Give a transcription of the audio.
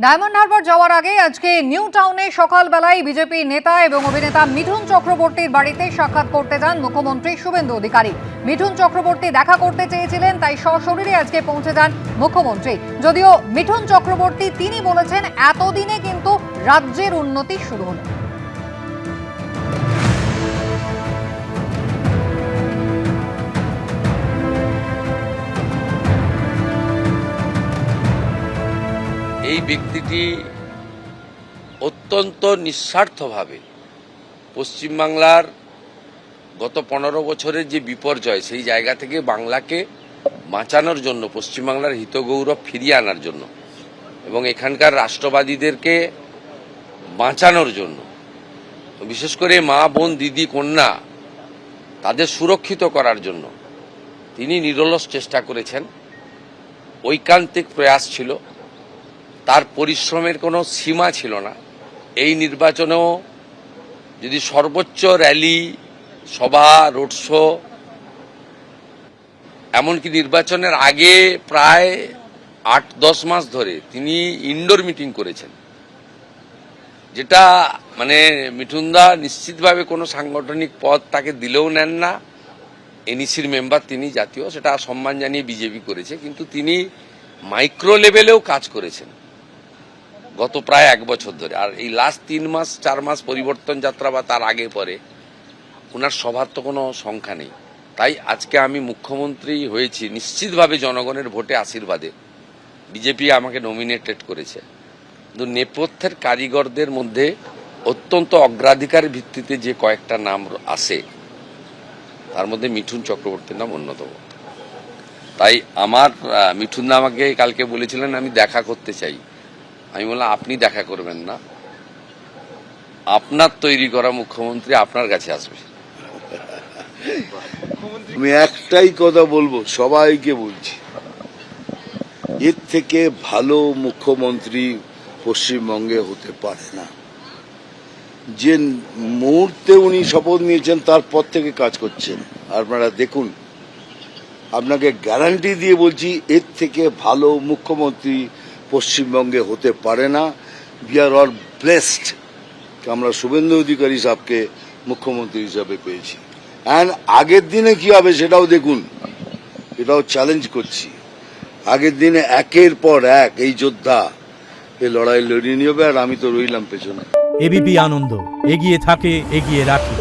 Diamond Harbour যাওয়ার আগে আজকে নিউ টাউনে সকালবেলায় বিজেপি নেতা এবং অভিনেতা মিঠুন চক্রবর্তীর বাড়িতে সাক্ষাৎ করতে যান মুখ্যমন্ত্রী শুভেন্দু অধিকারী। মিঠুন চক্রবর্তী দেখা করতে চেয়েছিলেন, তাই সশরীরে আজকে পৌঁছে যান মুখ্যমন্ত্রী। যদিও মিঠুন চক্রবর্তী তিনি বলেছেন এতদিনে কিন্তু রাজ্যের উন্নতি শুরু হলো। এই ব্যক্তিটি অত্যন্ত নিঃস্বার্থভাবে পশ্চিমবাংলার গত 15 বছরের যে বিপর্যয়, সেই জায়গা থেকে বাংলাকে বাঁচানোর জন্য, পশ্চিমবাংলার হিতগৌরব ফিরিয়ে আনার জন্য এবং এখানকার রাষ্ট্রবাদীদেরকে বাঁচানোর জন্য, বিশেষ করে মা, বোন, দিদি, কন্যা তাদের সুরক্ষিত করার জন্য তিনি নিরলস চেষ্টা করেছেন। ঐকান্তিক প্রয়াস ছিল, তার পরিশ্রমের কোনো সীমা ছিল না। এই নির্বাচনেও যদি সর্বোচ্চ র্যালি, সভা, রোড শো, এমনকি নির্বাচনের আগে প্রায় 8-10 মাস ধরে তিনি ইনডোর মিটিং করেছেন, যেটা মিঠুনদা নিশ্চিতভাবে কোনো সাংগঠনিক পদ তাকে দিলেও নেন না। এনইসির মেম্বার তিনি, জাতীয়, সেটা সম্মান জানিয়ে বিজেপি করেছে, কিন্তু তিনি মাইক্রো লেভেলেও কাজ করেছেন গত প্রায় 1 বছর ধরে। আর এই লাস্ট 3-4 মাস পরিবর্তন যাত্রা বা তার আগে পরে ওনার সভার তো কোনো সংখ্যা নেই। তাই আজকে আমি মুখ্যমন্ত্রী হয়েছি নিশ্চিতভাবে জনগণের ভোটে, আশীর্বাদে। বিজেপি আমাকে নমিনেটেড করেছে, কিন্তু নেপথ্যের কারিগরদের মধ্যে অত্যন্ত অগ্রাধিকার ভিত্তিতে যে কয়েকটা নাম আসে, তার মধ্যে মিঠুন চক্রবর্তীর নাম অন্যতম। তাই আমার মিঠুনদা আমাকে কালকে বলেছিলেন আমি দেখা করতে চাই। আমি বললাম আপনি দেখা করবেন না, আপনার তৈরি করা মুখ্যমন্ত্রী আপনার কাছে আসবে। আমি একটাই কথা বলবো, সবাইকে বলছি, এর থেকে ভালো মুখ্যমন্ত্রী পশ্চিমবঙ্গে হতে পারে না। যে মুহূর্তে উনি শপথ নিয়েছেন তারপর থেকে কাজ করছেন, আপনারা দেখুন। আপনাকে গ্যারান্টি দিয়ে বলছি, এর থেকে ভালো মুখ্যমন্ত্রী পশ্চিমবঙ্গে হতে পারে না। উই আর অল ব্লেসড, আমরা শুভেন্দু অধিকারী সাহেবকে মুখ্যমন্ত্রী হিসাবে পেয়েছি। অ্যান্ড আগের দিনে কি হবে সেটাও দেখুন, এটাও চ্যালেঞ্জ করছি। আগের দিনে একের পর এক এই যোদ্ধা এই লড়াই লড়িয়ে নিয়ে হবে, আর আমি তো রইলাম পেছনে। এবিপি আনন্দ, এগিয়ে থাকে, এগিয়ে রাখে।